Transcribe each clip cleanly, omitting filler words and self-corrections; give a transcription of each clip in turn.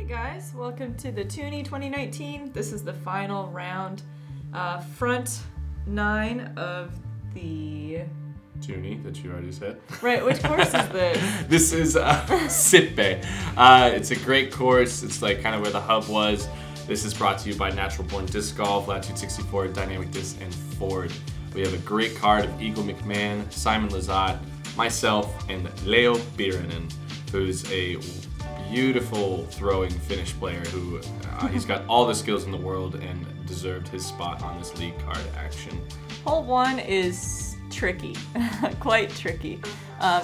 Hey guys, welcome to the Tyyni 2019. This is the final round. Front 9 of the... Tyyni, that you already said. Right, which course is this? This is Sibbe. It's a great course. It's like kind of where the hub was. This is brought to you by Natural Born Disc Golf, Latitude 64, Dynamic Disc, and Ford. We have a great card of Eagle McMahon, Simon Lizotte, myself, and Leo Piironen, who's a beautiful throwing finish player who he's got all the skills in the world and deserved his spot on this league card action. Hole 1 is tricky, quite tricky.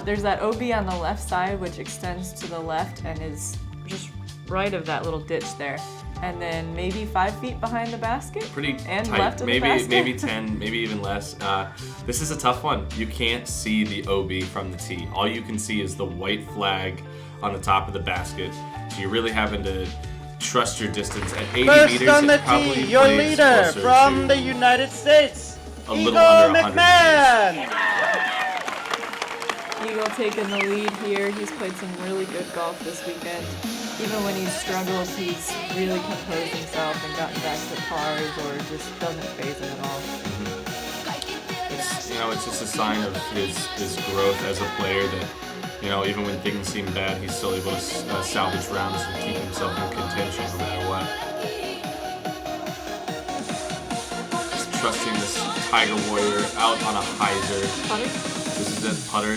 There's that OB on the left side which extends to the left and is just right of that little ditch there. And then maybe 5 feet behind the basket. Pretty and tight. Left of the basket. Maybe 10, maybe even less. This is a tough one. You can't see the OB from the tee. All you can see is the white flag on the top of the basket. So you're really having to trust your distance at 80 First meters. on the tee, your leader from the United States, Eagle under McMahon. Eagle taking the lead here. He's played some really good golf this weekend. Even when he's struggled, he's really composed himself and gotten back to pars or just doesn't faze him at all. It's just a sign of his growth as a player that, even when things seem bad, he's still able to salvage rounds and keep himself in contention no matter what. Just trusting this Tiger Warrior out on a hyzer. Putter? This is it, putter.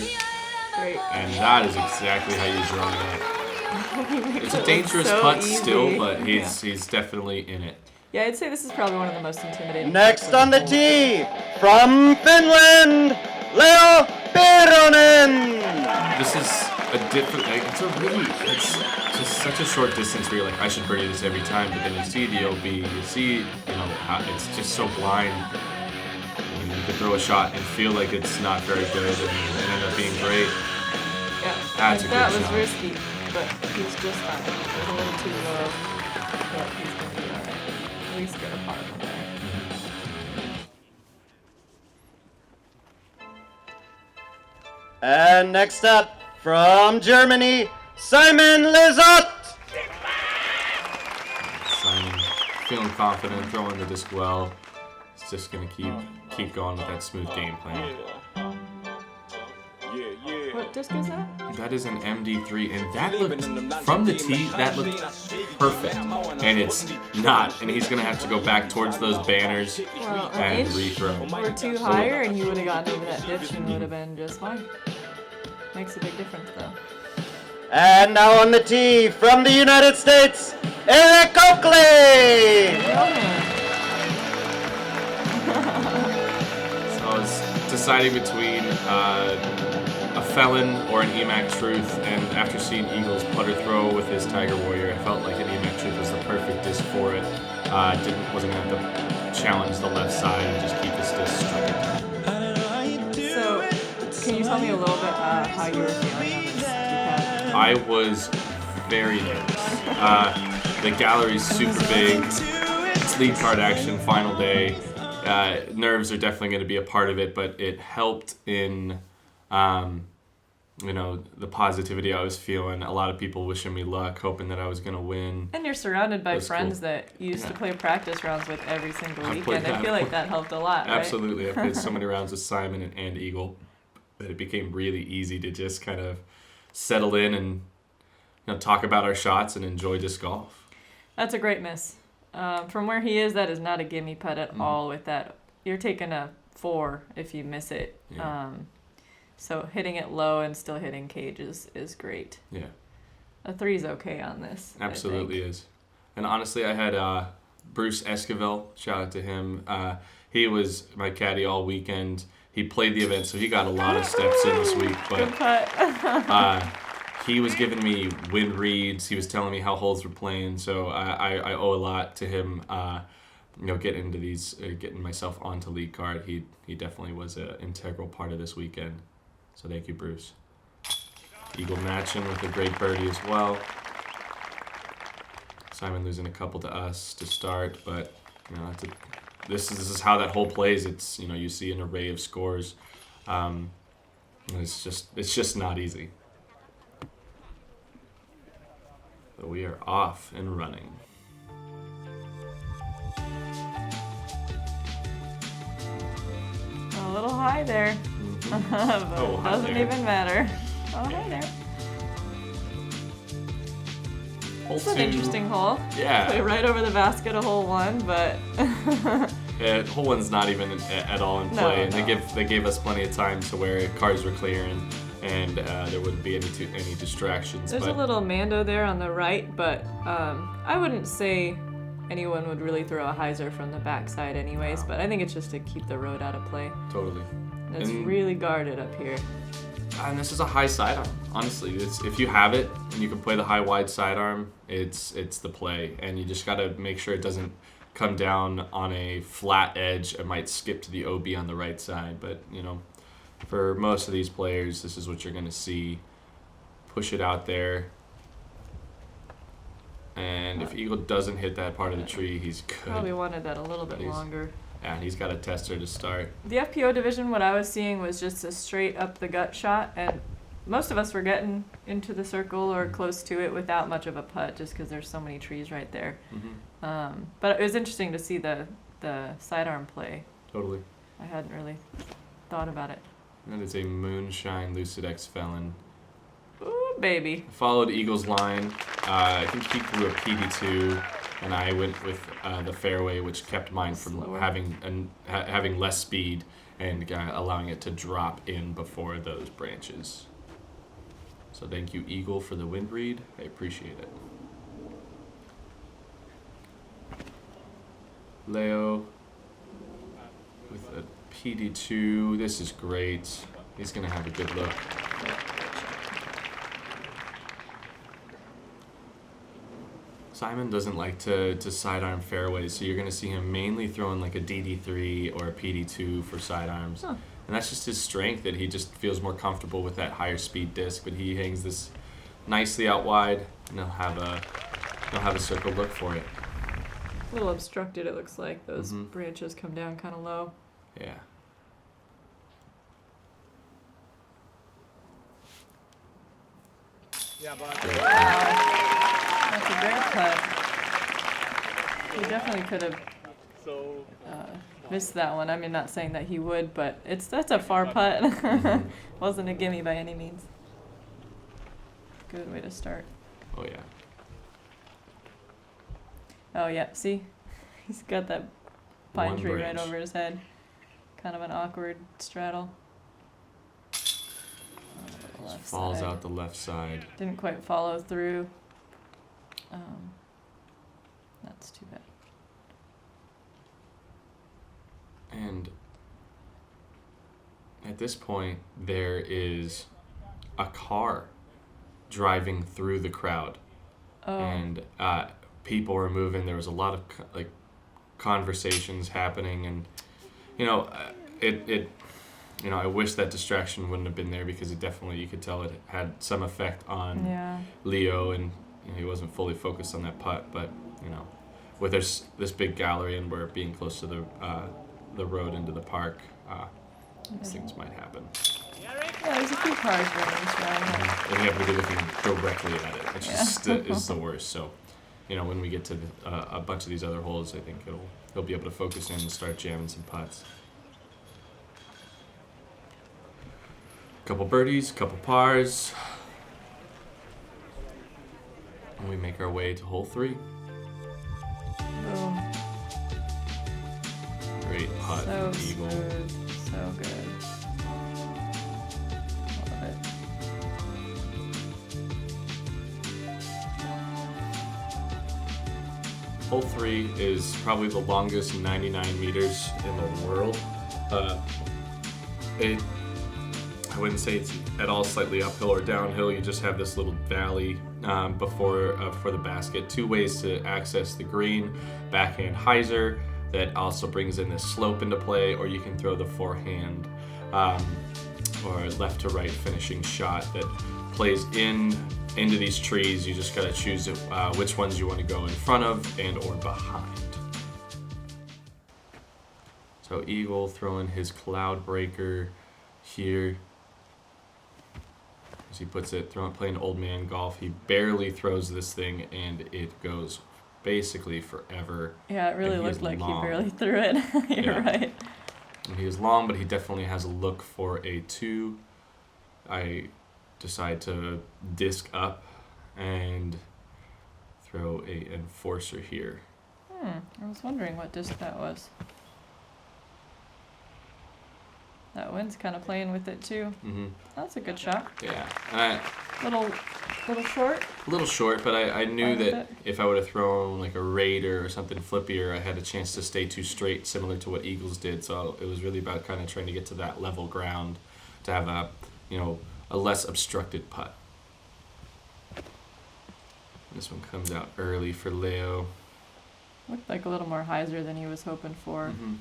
Great. And that is exactly how you draw it. It's a dangerous so putt easy. still, but he's definitely in it. Yeah, I'd say this is probably one of the most intimidating. Next on the tee, from Finland, Leo Piironen. This is a different. It's just such a short distance where you're like, I should birdie this every time, but then you see the OB, you see, how it's just so blind. You could throw a shot and feel like it's not very good, and end up being great. Yeah, That's a good that was shot. risky, but he's just fine. It was a little too low, but he's going to be alright. At least get a par from there. And next up, from Germany, Simon Lizotte. Simon, feeling confident, throwing the disc well. He's just gonna keep going with that smooth game plan. What disc is that? That is an MD3, and that looked, from the tee, that looked perfect. And it's not, and he's going to have to go back towards those banners Well, an and inch rethrow. or two higher, and you would have gotten over that ditch and would have been just fine. Makes a big difference, though. And now on the tee, from the United States, Eric Oakley. So I was deciding between a Felon or an EMAC Truth, and after seeing Eagle's putter throw with his Tiger Warrior, I felt like an EMAC Truth was the perfect disc for it. Wasn't going to have to challenge the left side and just keep this disc striking. So, can you tell me a little bit how you were feeling on this weekend? I was very nervous. The gallery's super big. It's lead card action, final day. Nerves are definitely going to be a part of it, but it helped in the positivity I was feeling. A lot of people wishing me luck, hoping that I was going to win. And you're surrounded by That's friends cool. that you used to play practice rounds with every single I've weekend. played I that. feel like that helped a lot, right? Absolutely. I played so many rounds with Simon and Eagle that it became really easy to just kind of settle in and talk about our shots and enjoy disc golf. That's a great miss. From where he is, that is not a gimme putt at all with that. You're taking a 4 if you miss it. Yeah. So hitting it low and still hitting cages is great. Yeah. A 3 is okay on this. Absolutely is. And honestly, I had Bruce Esquivel, shout out to him. He was my caddy all weekend. He played the event, so he got a lot of steps in this week. Good But putt. he was giving me wind reads. He was telling me how holes were playing. So I owe a lot to him. Getting myself onto lead card. He definitely was an integral part of this weekend. So thank you, Bruce. Eagle matching with a great birdie as well. Simon losing a couple to us to start, but this is how that hole plays. It's you see an array of scores. It's just not easy. So we are off and running. A little high there. Mm-hmm. But it doesn't even matter. Oh, hi there. Hole It's an 2. interesting hole. Yeah. Play right over the basket of hole 1, but Yeah, hole 1's not even at all in play, and they gave us plenty of time to where cars were clearing, and there wouldn't be any distractions. there's a little Mando there on the right, but I wouldn't say anyone would really throw a hyzer from the backside anyways, but I think it's just to keep the road out of play. Totally. And it's really guarded up here. And this is a high sidearm. Honestly, if you have it and you can play the high wide sidearm, it's the play. And you just got to make sure it doesn't come down on a flat edge. It might skip to the OB on the right side, but you know, for most of these players, this is what you're going to see. Push it out there. And if Eagle doesn't hit that part of the tree, he's good. Probably wanted that a little bit longer. Yeah, and he's got a tester to start. The FPO division, what I was seeing was just a straight up the gut shot, and most of us were getting into the circle or close to it without much of a putt, just because there's so many trees right there. Mm-hmm. But it was interesting to see the sidearm play. Totally. I hadn't really thought about it. That is a Moonshine Lucid X Felon. Ooh, baby. Followed Eagle's line. I think he threw a PD2, and I went with the fairway, which kept mine from Slower. having less speed and allowing it to drop in before those branches. So thank you, Eagle, for the wind read. I appreciate it. Leo with a PD2. This is great. He's going to have a good look. Simon doesn't like to sidearm fairways, so you're going to see him mainly throwing like a DD3 or a PD2 for sidearms. Huh. And that's just his strength, that he just feels more comfortable with that higher speed disc, but he hangs this nicely out wide, and he'll have a circle look for it. A little obstructed, it looks like. Those Mhm. branches come down kind of low. Yeah. Yeah, bud. That's a great putt. He definitely could have missed that one. I mean, not saying that he would, but that's a far putt. Wasn't a gimme by any means. Good way to start. Oh yeah. Oh yeah, see? He's got that pine One tree right branch. over his head. Kind of an awkward straddle. Left Falls side. out the left side. Didn't quite follow through. That's too bad. And at this point, there is a car driving through the crowd. Oh. And people were moving. There was a lot of conversations happening, and I wish that distraction wouldn't have been there, because it definitely, you could tell it had some effect on Yeah. Leo, and he wasn't fully focused on that putt. But with this big gallery and we're being close to the road into the park, these things might happen. Yeah, there's a few cars running, so And you have to be looking directly at it, which is the worst. So, when we get to a bunch of these other holes, I think he'll be able to focus in and start jamming some putts. Couple birdies, couple pars, and we make our way to hole 3. boom. Great putt So from Eagle. smooth. So good. Love it. Hole 3 is probably the longest 99 meters in the world. I wouldn't say it's at all slightly uphill or downhill. You just have this little valley for the basket. 2 ways to access the green: backhand hyzer that also brings in this slope into play, or you can throw the forehand or left to right finishing shot that plays into these trees. You just gotta choose which ones you want to go in front of and or behind. So Eagle throwing his cloud breaker here. He's he puts it, playing old man golf. He barely throws this thing, and it goes basically forever. Yeah, it really And he looked is like long. he barely threw it. You're Yeah. right. And he is long, but he definitely has a look for a 2. I decide to disc up and throw a enforcer here. I was wondering what disc that was. That wind's kind of playing with it too. Mm-hmm. That's a good shot. Yeah. And Little short. a little short, but I knew Fine with that it. if I would have thrown like a Raider or something flippier, I had a chance to stay too straight, similar to what Eagles did. So it was really about kind of trying to get to that level ground to have a less obstructed putt. This one comes out early for Leo. Looked like a little more hyzer than he was hoping for. Mm-hmm.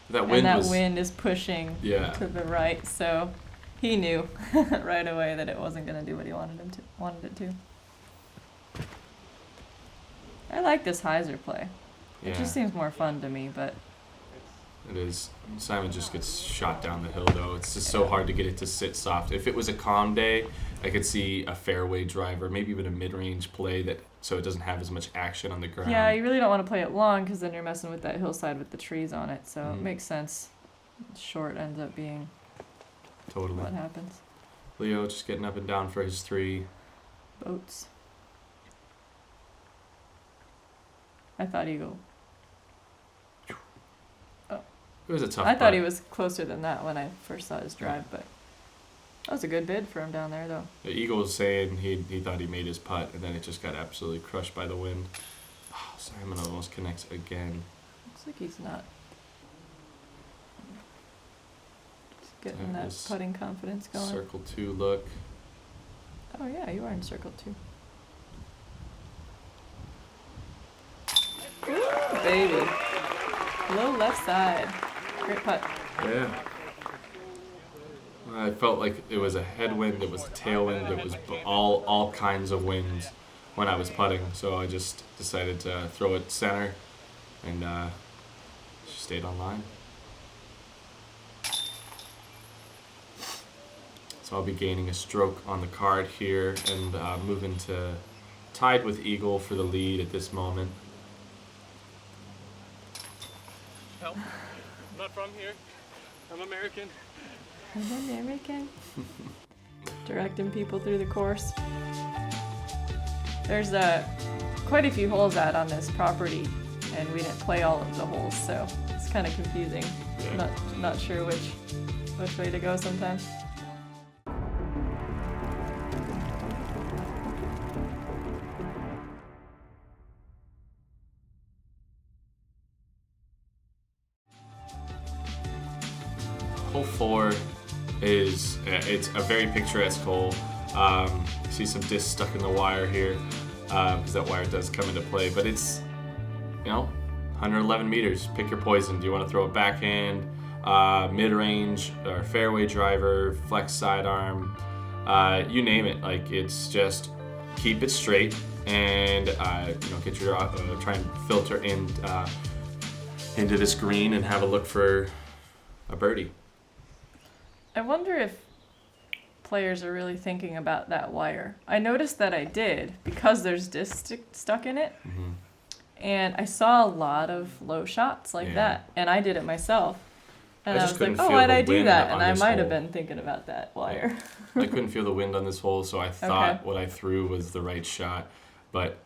That And wind that was wind is pushing yeah. to the right, so he knew right away that it wasn't going to do what he wanted it to. I like this hyzer play. Yeah. It just seems more fun to me, but It is. Simon just gets shot down the hill, though. It's just so hard to get it to sit soft. If it was a calm day, I could see a fairway driver, maybe even a mid-range play so it doesn't have as much action on the ground. yeah, you really don't want to play it long because then you're messing with that hillside with the trees on it, so it Mhm. makes sense. Short ends up being Totally. what happens. Leo just getting up and down for his 3. Boats. I thought eagle. It was a tough I thought putt. he was closer than that when I first saw his drive, but that was a good bid for him down there, though. The Eagle was saying he thought he made his putt, and then it just got absolutely crushed by the wind. Oh, Simon almost connects again. Looks like he's not. Just getting That that is putting confidence going. Circle 2 look. Oh yeah, you are in circle 2. Ooh, baby. Low left side. Great putt. Yeah. I felt like it was a headwind, it was a tailwind, it was all kinds of winds when I was putting. So I just decided to throw it center, and she stayed on line. So I'll be gaining a stroke on the card here and moving to tied with Eagle for the lead at this moment. Help. I'm not from here. I'm American. I'm American. Directing people through the course. There's quite a few holes out on this property, and we didn't play all of the holes, so it's kind of confusing. Yeah. Not sure which way to go sometimes. Hole 4 is it's a very picturesque hole. You see some discs stuck in the wire here because that wire does come into play, but it's 111 meters. Pick your poison. Do you want to throw a backhand, mid-range, or fairway driver, flex sidearm? You name it. Like, it's just keep it straight and get your try and filter in into this green and have a look for a birdie. I wonder if players are really thinking about that wire. I noticed that I did because there's discs stuck in it. Mm-hmm. And I saw a lot of low shots like Yeah. that, and I did it myself. And I I just was like, couldn't oh, feel why'd the I do wind that? on And I this might have hole. been thinking about that wire. I couldn't feel the wind on this hole, so I thought Okay. what I threw was the right shot, but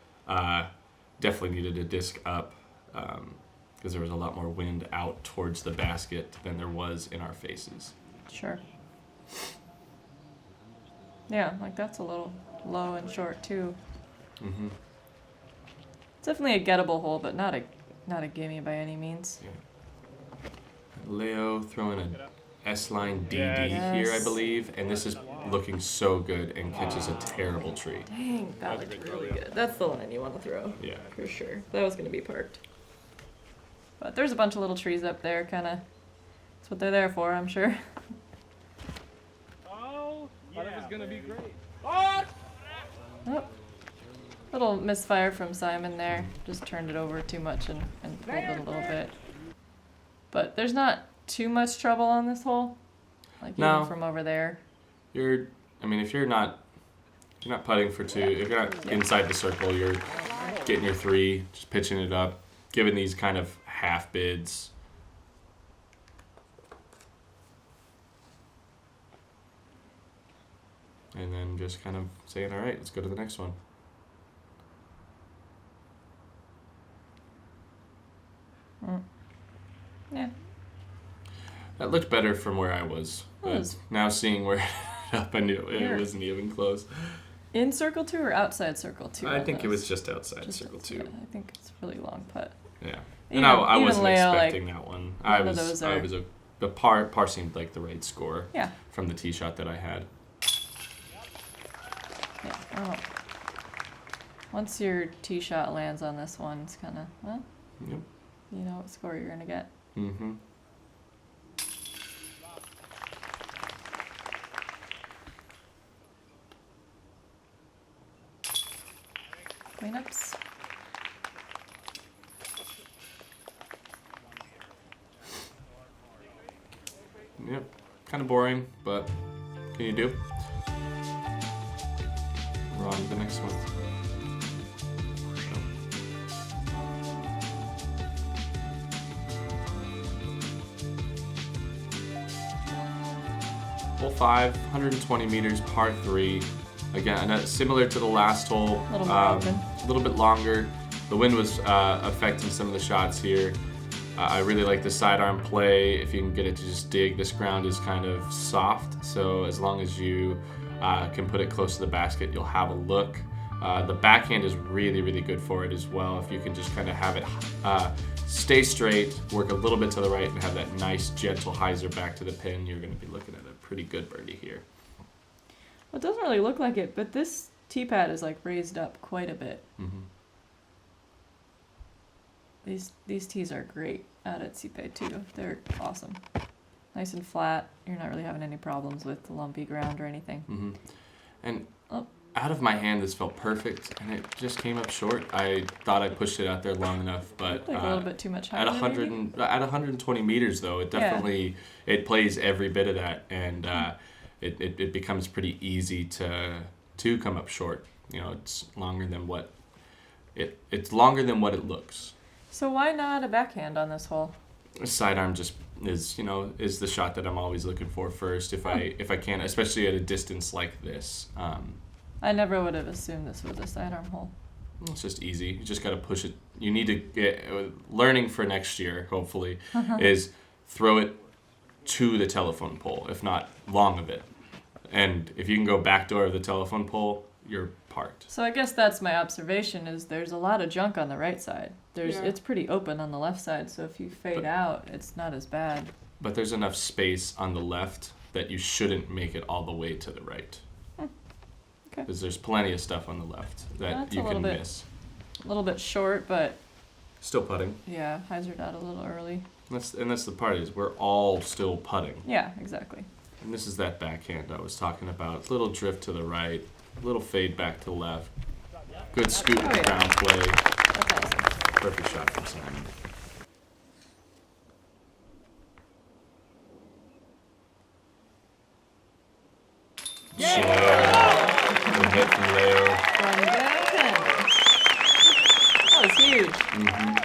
definitely needed a disc up because there was a lot more wind out towards the basket than there was in our faces. Sure. Yeah, like that's a little low and short too. Mm-hmm. It's definitely a gettable hole, but not a gimme by any means. Yeah. Leo throwing a S-line DD Yes. here, I believe, and this is looking so good and catches a terrible tree. Dang, that looked really good. That's the line you want to throw. Yeah. For sure. That was going to be parked. But there's a bunch of little trees up there, kind of. That's what they're there for, I'm sure. Oh, thought it was gonna be great. Oh. Little misfire from Simon there. Just turned it over too much and pulled it a little bit. But there's not too much trouble on this hole. Like even No. from over there. If you're not You're not putting for 2. If you're not inside the circle, you're getting your 3, just pitching it up, giving these kind of half bids. And then just kind of saying, all right, let's go to the next one. Yeah. That looked better from where I was. But now seeing where it ended up, I knew it wasn't even close. In circle 2 or outside circle 2? I think it was just outside circle 2. Yeah, I think it's a really long putt. Yeah. Even, And I wasn't Leo, expecting that one. I was the par seemed like the right score from the tee shot that I had. Yeah. Oh. Once your tee shot lands on this one, it's kind of, well, Yep. you know what score you're going to get. Mm-hmm. Cleanups. Yep. Kind of boring, but can you do? We're on to the next one. Hole 5, 120 meters, par 3. Again, similar to the last hole. A little more open. A little bit longer. The wind was affecting some of the shots here. I really like the sidearm play. If you can get it to just dig, this ground is kind of soft. So as long as you can put it close to the basket, you'll have a look. The backhand is really, really good for it as well. If you can just kind of have it stay straight, work a little bit to the right, and have that nice, gentle hyzer back to the pin, you're going to be looking at a pretty good birdie here. Well, it doesn't really look like it, but this tee pad is like raised up quite a bit. Mm-hmm. These tees are great out at Sibbe too. They're awesome. Nice and flat. You're not really having any problems with the lumpy ground or anything. Mm-hmm. And out of my hand, this felt perfect, and it just came up short. I thought I pushed it out there long enough, but like a little bit too much height. At 120 meters, though, it definitely it plays every bit of that, and it becomes pretty easy to come up short. You know, it's longer than what it looks. So why not a backhand on this hole? Sidearm just is the shot that I'm always looking for first if I can, especially at a distance like this. I never would have assumed this was a sidearm hole. It's just easy. You just got to push it. You need to get learning for next year. Hopefully, is throw it to the telephone pole, if not long of it. And if you can go backdoor of the telephone pole, you're parked. So I guess that's my observation: is there's a lot of junk on the right side. It's pretty open on the left side. So if you fade out, it's not as bad. But there's enough space on the left that you shouldn't make it all the way to the right. Okay. Because there's plenty of stuff on the left that you can miss. A little bit short, but still putting. Yeah, hyzered out a little early. That's the part is we're all still putting. Yeah, exactly. And this is that backhand I was talking about. Little drift to the right, little fade back to the left. Good scoop with ground play. That's awesome. Perfect shot from Simon. Good hit from Leo. From downtown. That was huge. Mm-hmm.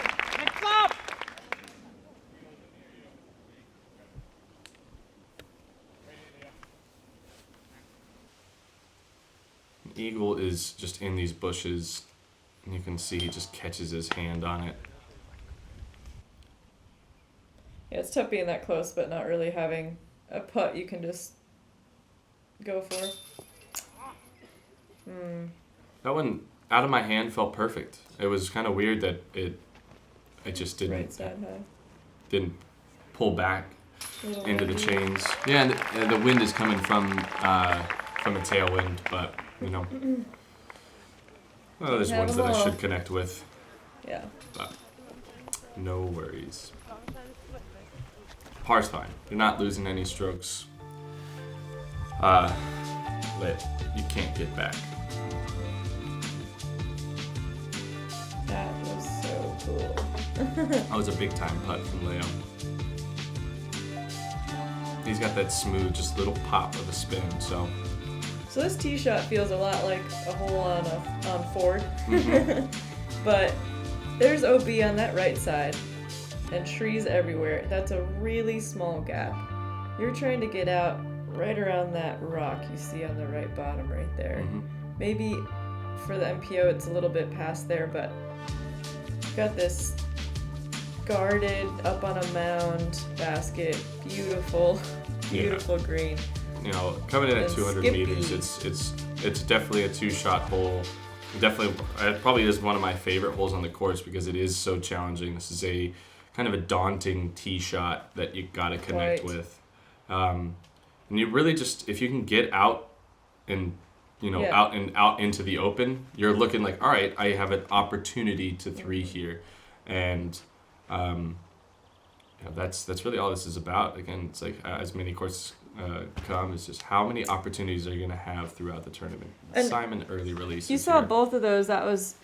Eagle is just in these bushes, and you can see he just catches his hand on it. Yeah, it's tough being that close, but not really having a putt you can just go for. That one out of my hand felt perfect. It was kind of weird that it just Right side high. didn't pull back into the chains. Yeah, and the wind is coming from a tailwind, but there's ones that I should connect with. Yeah. But no worries. Par's fine. You're not losing any strokes. But you can't get back. That was so cool. That was a big time putt from Leo. He's got that smooth, just little pop of a spin, so So this tee shot feels a lot like a hole on Ford, but there's OB on that right side, and trees everywhere. That's a really small gap. You're trying to get out right around that rock you see on the right bottom right there. Maybe for the MPO it's a little bit past there, but you've got this guarded up on a mound basket, beautiful green. You know, coming in at And 200 skippy. meters, it's definitely a 2-shot hole. Definitely, it probably is one of my favorite holes on the course because it is so challenging. This is a kind of a daunting tee shot that you got to connect Right. with. And you really just, if you can get out and, out into the open, you're looking like, all right, I have an opportunity to 3 here. And that's really all this is about. Again, it's like as many courses come, it's just how many opportunities are you going to have throughout the tournament. And Simon early releases. You saw here. both of those. That was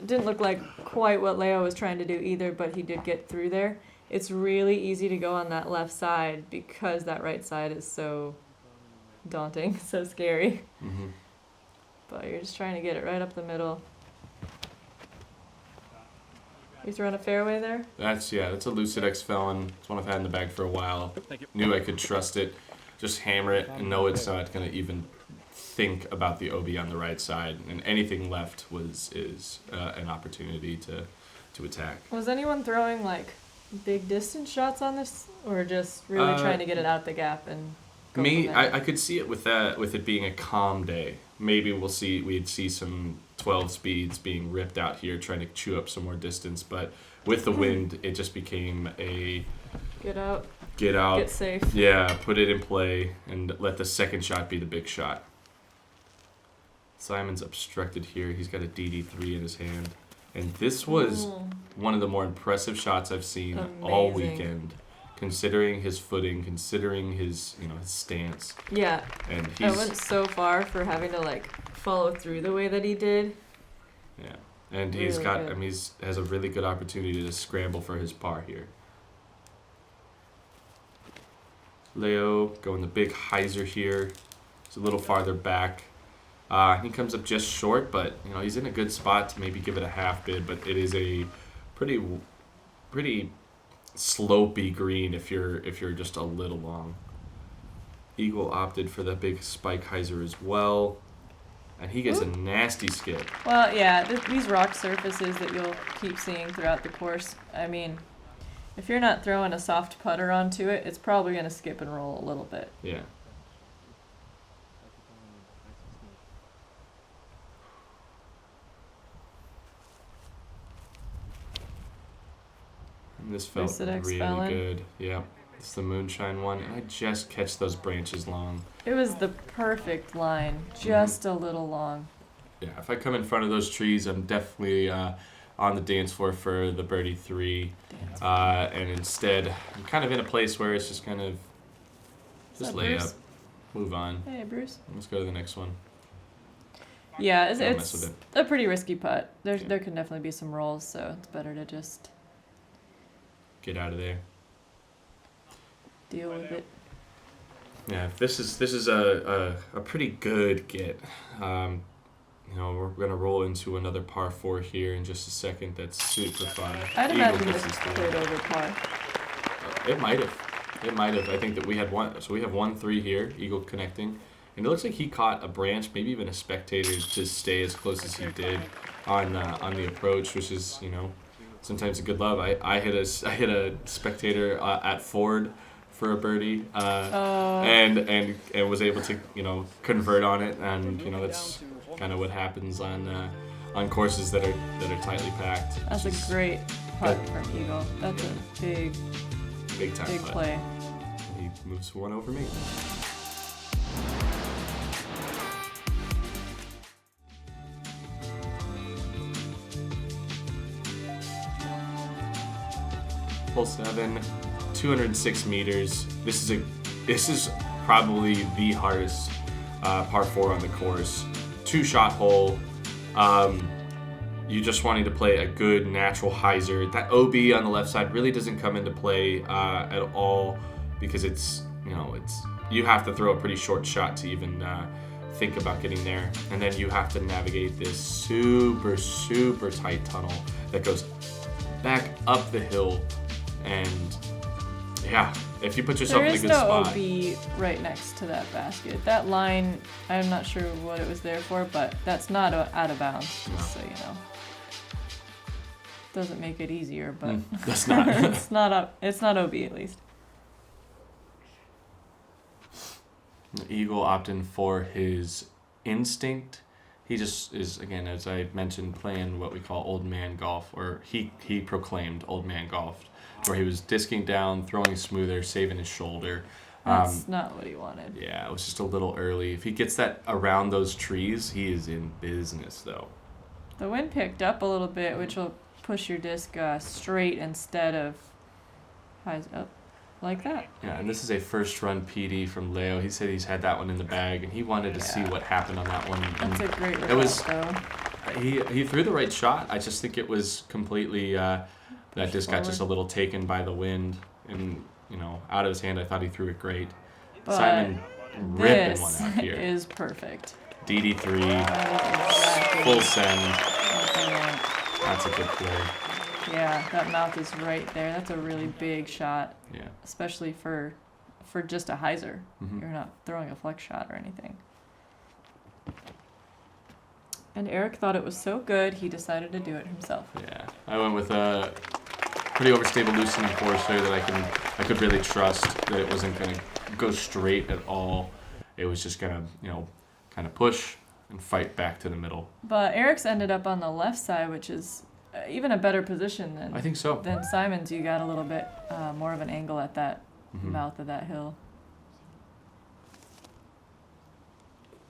didn't look like quite what Leo was trying to do either, but he did get through there. It's really easy to go on that left side because that right side is so daunting, so scary. But you're just trying to get it right up the middle. You throwing a fairway there? That's a Lucid X Felon. It's one I've had in the bag for a while. Thank you. Knew I could trust it. Just hammer it and know it's not going to even think about the OB on the right side. And anything left is an opportunity to attack. Was anyone throwing big distance shots on this, or just really trying to get it out the gap and go Me, from there? I could see it with it being a calm day. Maybe we'd see some 12 speeds being ripped out here, trying to chew up some more distance. But with the wind, it just became a Get out, get safe. Yeah, put it in play and let the second shot be the big shot. Simon's obstructed here. He's got a DD3 in his hand. And this was one of the more impressive shots I've seen all Amazing. weekend, considering his footing, considering his his stance. Yeah, And I he's went so far for having to follow through the way that he did. and he's Really got good. he's has a really good opportunity to scramble for his par here. Leo going the big hyzer here. He's a little farther back. He comes up just short, but he's in a good spot to maybe give it a half bid. But it is a pretty slopey green if you're just a little long. Eagle opted for the big spike hyzer as well, and he gets a nasty skip. Well, yeah, these rock surfaces that you'll keep seeing throughout the course, I mean, if you're not throwing a soft putter onto it, it's probably going to skip and roll a little bit. Yeah. And this felt Lucid X really Felon. good. Yeah. It's the moonshine one, and I just catch those branches long. It was the perfect line, just a little long. Yeah, if I come in front of those trees, I'm definitely on the dance floor for the birdie 3. And instead, I'm kind of in a place where it's just kind of just up, lay Bruce? up, move on. Hey, Bruce. Let's go to the next one. Yeah, Don't mess it's with a pretty risky putt. There Yeah. can definitely be some rolls, so it's better to just Get out of there. deal with it. Yeah, this is a pretty good get. We're gonna roll into another par 4 here in just a second. That's super fun. I'd Eagle imagine gets this his three. played over par. It might have. I think that we had one. So we have 1-3 here. Eagle connecting, and it looks like he caught a branch, maybe even a spectator, to stay as close as he did on the approach, which is sometimes a good love. I hit a spectator at Ford for a birdie, and was able to convert on it, and that's kind of what happens on courses that are tightly packed. That's It's a great putt from Eagle. That's a big big time putt. play. He moves one over me. Hole 7, 206 meters. This is probably the hardest par 4 on the course. 2-shot hole. You just wanting to play a good natural hyzer. That OB on the left side really doesn't come into play at all because it's you have to throw a pretty short shot to even think about getting there. And then you have to navigate this super, super tight tunnel that goes back up the hill. And yeah, if you put yourself in a good spot. There is no OB right next to that basket. That line, I'm not sure what it was there for, but that's not out of bounds, just so you know. Doesn't make it easier, but that's not. it's not OB at least. Eagle opting for his instinct. He just is, again, as I mentioned, playing what we call old man golf, or he proclaimed old man golf, where he was disking down, throwing smoother, saving his shoulder. That's not what he wanted. Yeah, it was just a little early. If he gets that around those trees, he is in business, though. The wind picked up a little bit, which will push your disc straight instead of highs up, like that. Yeah, and this is a first run PD from Leo. He said he's had that one in the bag, and he wanted to see what happened on that one. That's a great result, though. He threw the right shot. I just think it was completely that disc got just a little taken by the wind, and out of his hand. I thought he threw it great. But Simon ripping one out here. This is perfect. DD3, full send. That's a good play. Yeah, that mouth is right there. That's a really big shot. Yeah. Especially for just a hyzer. Mm-hmm. You're not throwing a flex shot or anything. And Eric thought it was so good, he decided to do it himself. Yeah, I went with a pretty overstable loosening forcer that I could really trust that it wasn't gonna go straight at all. It was just gonna kind of push and fight back to the middle. But Eric's ended up on the left side, which is even a better position than I think so. Than Simon's. You got a little bit more of an angle at that Mm-hmm. mouth of that hill.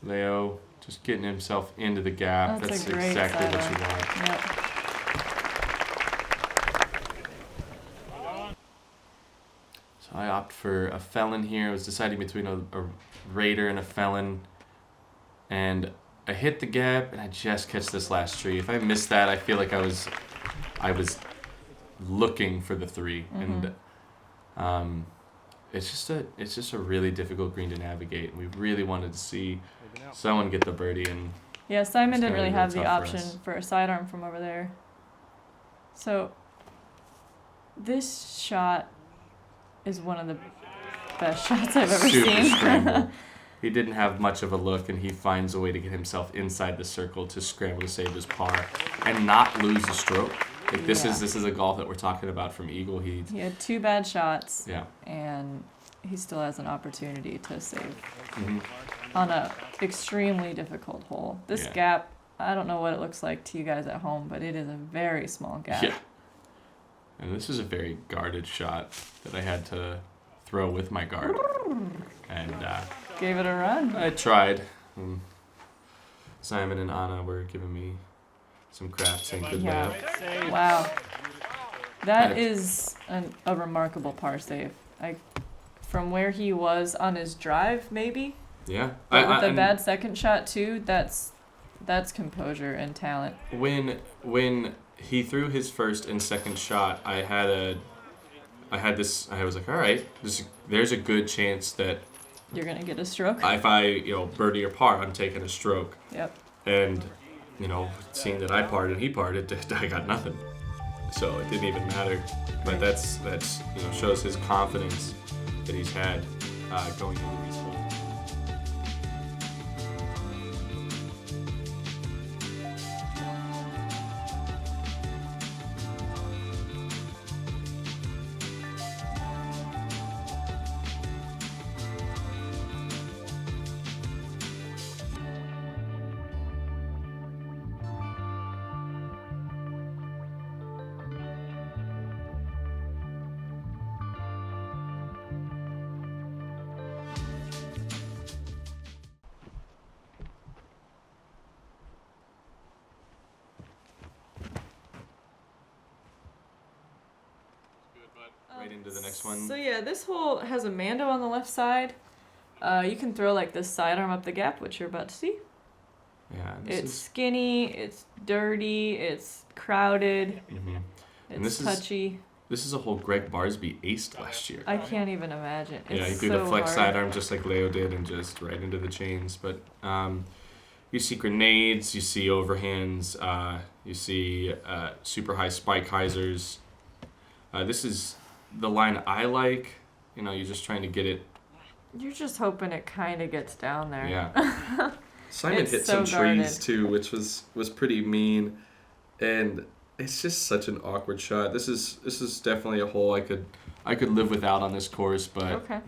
Leo just getting himself into the gap. That's That's a great exactly what sidearm. you want. Yep. So I opt for a felon here. I was deciding between a raider and a felon. And I hit the gap and I just catch this last tree. If I missed that, I feel like I was looking for the 3. Mm-hmm. And it's just a really difficult green to navigate. We really wanted to see someone get the birdie, and Yeah, Simon it's didn't gonna really be have the tough for option us. for a sidearm from over there. So this shot is one of the best shots I've ever super seen. scramble. He didn't have much of a look, and he finds a way to get himself inside the circle to scramble to save his par and not lose a stroke. Like this is a golf that we're talking about from Eagle. He had 2 bad shots. Yeah. And he still has an opportunity to save Mm-hmm. on a extremely difficult hole. This gap, I don't know what it looks like to you guys at home, but it is a very small gap. Yeah. And this is a very guarded shot that I had to throw with my guard. And Gave it a run. I tried. Simon and Anna were giving me some crap saying good layup. Wow. That is a remarkable par save. From where he was on his drive, maybe. Yeah. But with the bad second shot too, that's composure and talent. When he threw his first and second shot, I was like, all right, there's a good chance that You're gonna get a stroke. if I birdie or par, I'm taking a stroke. Yep. And seeing that I parred and he parred, I got nothing. So it didn't even matter. But that's shows his confidence that he's had going into these holes. Right into the next one. So yeah, this hole has a Mando on the left side. You can throw like this sidearm up the gap, which you're about to see. Yeah. It's skinny, it's dirty, it's crowded, Mm-hmm. it's touchy. This is a hole Greg Barsby aced last year. I can't even imagine. Yeah, he It's threw so the flex hard. sidearm just like Leo did and just right into the chains. But you see grenades, you see overhands, you see super high spike hyzers. This is the line I like. You know, you're just trying to get it. You're just hoping it kind of gets down there. Yeah. Simon It's hit so some trees guarded. too, which was pretty mean, and it's just such an awkward shot. This is definitely a hole I could live without on this course, but Okay.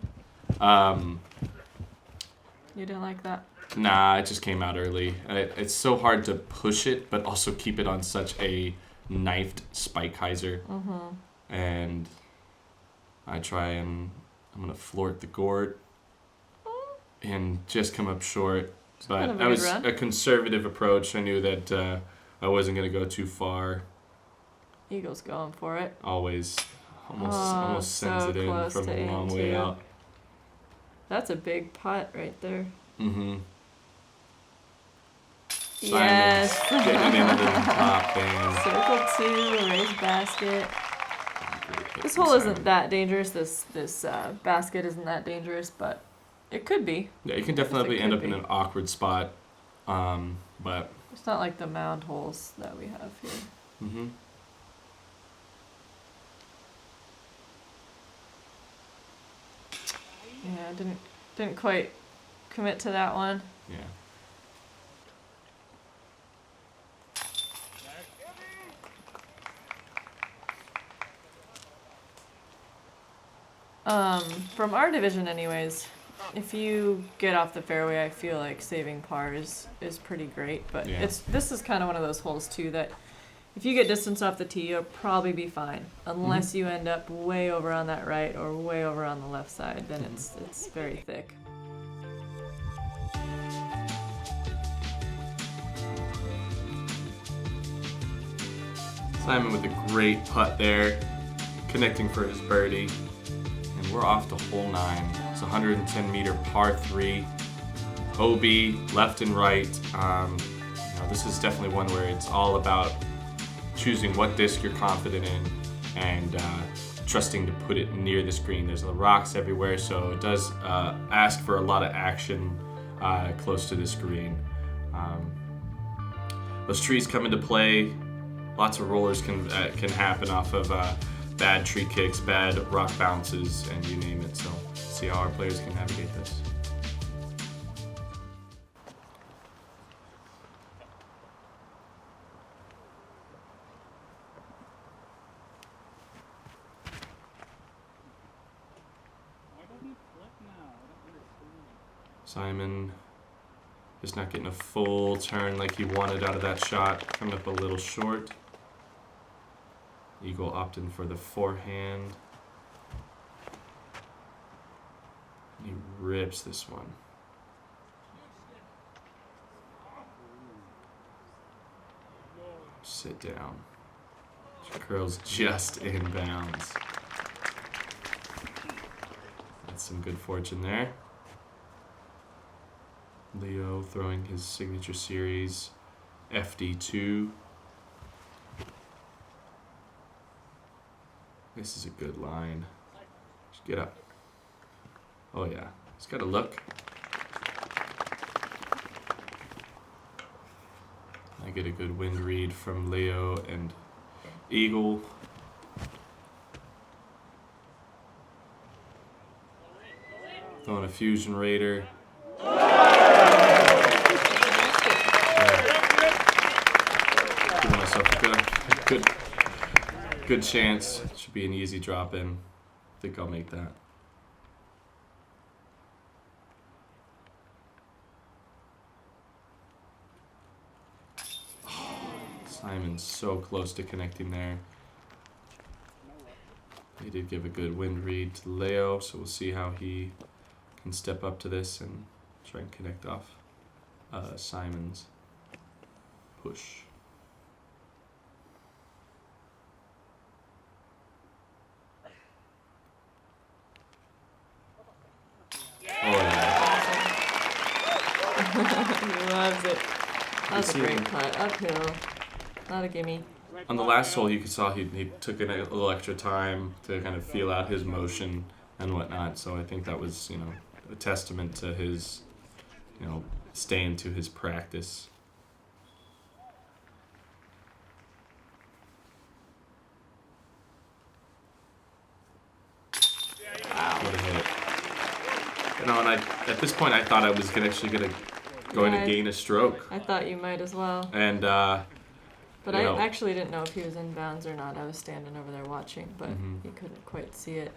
You didn't like that? nah, it just came out early. It's so hard to push it, but also keep it on such a knifed spike hyzer. Mm-hmm. And I try and I'm gonna floor the gourd and just come up short. But kind of a that good was run. a conservative approach. I knew that I wasn't gonna go too far. Eagle's going for it. Always, almost Oh, sends so it in close from to a long aim, way too. out. That's a big putt right there. Mm-hmm. Yes. Getting it into the top band. Circle 2, raised basket. This hole isn't that dangerous. This basket isn't that dangerous, but it could be. Yeah, you can definitely end could up in be. an awkward spot, but. It's not like the mound holes that we have here. Mm-hmm. Yeah, didn't quite commit to that one. Yeah. From our division anyways, if you get off the fairway, I feel like saving par is pretty great. But Yeah. this is kind of one of those holes too that if you get distance off the tee, you'll probably be fine. Unless you end up way over on that right or way over on the left side, then it's very thick. Simon with a great putt there, connecting for his birdie. And we're off to hole 9. It's a 110-meter par 3. OB, left and right. This is definitely one where it's all about choosing what disc you're confident in and trusting to put it near the screen. There's rocks everywhere, so it does ask for a lot of action close to the screen. Those trees come into play. Lots of rollers can happen off of bad tree kicks, bad rock bounces, and you name it. So see how our players can navigate this. Simon just not getting a full turn like he wanted out of that shot. Coming up a little short. Eagle opting for the forehand. He rips this one. Sit down. Curls just in bounds. That's some good fortune there. Leo throwing his signature series FD2. This is a good line. Just get up. Oh yeah, he's got to look. I get a good wind read from Leo and Eagle. Throwing a Fusion Raider. Giving myself a good chance. Should be an easy drop in. I think I'll make that. Simon's so close to connecting there. He did give a good wind read to Leo, so we'll see how he can step up to this and try and connect off Simon's push. Oh yeah. He loves it. That was a see great him. putt. Uphill. Not a gimme. on the last hole, you saw he took a little extra time to kind of feel out his motion and whatnot. So I think that was, a testament to his, staying to his practice. Wow. What a hit. And at this point, I thought I was going to gain a stroke. I thought you might as well. And, but I actually didn't know if he was in bounds or not. I was standing over there watching, but he couldn't quite see it.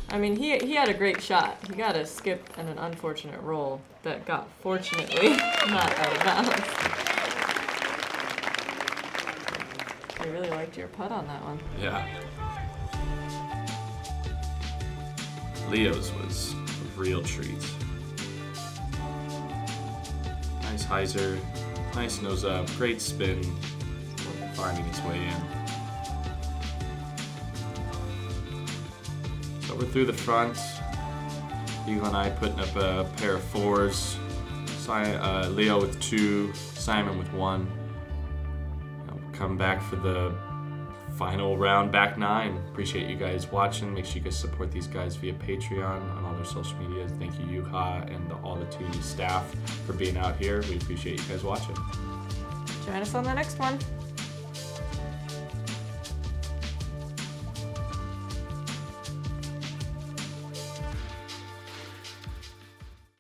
I mean, he had a great shot. He got a skip and an unfortunate roll that got, fortunately, not out of bounds. I really liked your putt on that one. Yeah. Leo's was a real treat. Nice hyzer, nice nose up, great spin, finding its way in. So we're through the front. Hugo and I putting up a pair of 4s. Leo with 2, Simon with 1. Come back for the final round, back 9. Appreciate you guys watching. Make sure you guys support these guys via Patreon on all their social media. Thank you, Yuha, and all the Tyyni staff for being out here. We appreciate you guys watching. Join us on the next one.